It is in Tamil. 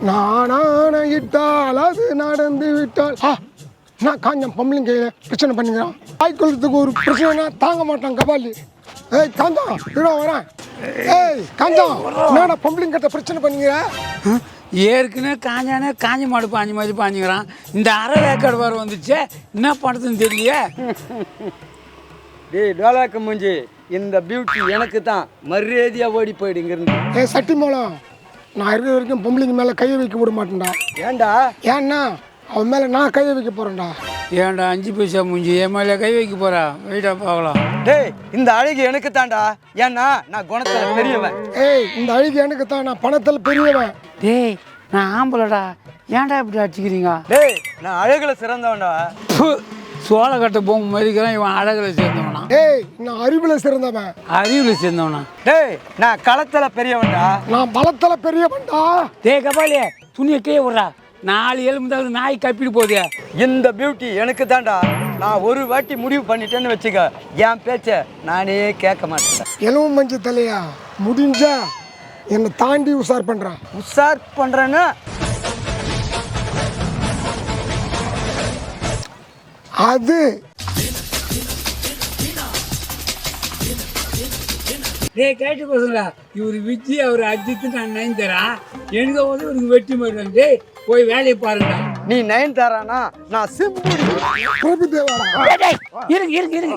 நானான இட்டால் அது நடந்து விட்டால் நான் காஞ்சம் பொம்பளைங்க கையில் பிரச்சனை பண்ணிக்கிறான் வாய்க்குள்ளத்துக்கு ஒரு பிரச்சனைனா தாங்க மாட்டான் கபாலி. ஏய் காஞ்சம் இவ்வளோ வரேன். ஏய் காஞ்சம் என்னடா பொம்பளைங்க கிட்ட பிரச்சனை பண்ணிக்கிற? ஏற்கனவே காஞ்ச மாடு பாஞ்சு மாதிரி பாஞ்சுக்கிறான். இந்த அரை வேக்காடு வர வந்துச்சு, என்ன பண்ணுறதுன்னு தெரியலையே. டேய் டோலாக்க மூஞ்சி, இந்த பியூட்டி எனக்கு தான், மரியாதையாக ஓடி போயிடுங்கிறது. ஏய் சட்டி மூலம் நான் இருக்கிற வரைக்கும் பொம்பளைங்க மேலே கையை வைக்க விட மாட்டேன்டா. ஏன்டா? ஏன்னா அவன் மேலே நான் கையை வைக்க போகிறேன்டா. ஏன்டா 5 பைசா மூஞ்சி என் மேலே கை வைக்க போகிறா? வெயிட்டா பார்க்கலாம். டேய் இந்த அழகு எனக்கு தான்டா, ஏன்னா நான் குணத்தில் பெரியவன். ஏய் இந்த அழுகு எனக்கு தான், நான் பணத்தில் பெரியவன். டேய் நான் ஆம்பளடா, ஏன்டா இப்படி அடிச்சுக்கிறீங்க? டேய் நான் அழகுல சிறந்தவன்டா. சோள கட்ட பொம்மை மதிக்கிறான், இவன் அழகில் சேர்ந்தவனா? ஏய் நான் அறிவில் சிறந்தவன். அறிவில் சேர்ந்தவனா? டேய் நான் களத்தில் பெரியவன்டா. நான் பலத்தில் பெரியவன்டா. டேய் கபாலியே, துணியை கீழே விட்றா, 4 எலும்பு நாய் கப்பிட்டு போகுது. இந்த பியூட்டி எனக்கு தான்டா. நான் ஒரு வாட்டி முடிவு பண்ணிட்டேன்னு வச்சுக்க, என் பேச்ச நானே கேட்க மாட்டேன். எலும்பு மஞ்சள் தலையா முடிஞ்சா என்னை தாண்டி உஷார் பண்ணுறான். உஷார் பண்ணுறேன்னா அது டேய் கேட்டு போதுங்களா, இவர் விஜய் அவர் அஜித்து நான் நயன்தாரா, எனக்கு போது இவருக்கு வெட்டி மாட்டாங்க. டேய் போய் வேலையை பாருங்க. நீ நயன்தாரானா நான் சிம்பு. பிரபுதேவா இருங்க இருங்க இருங்க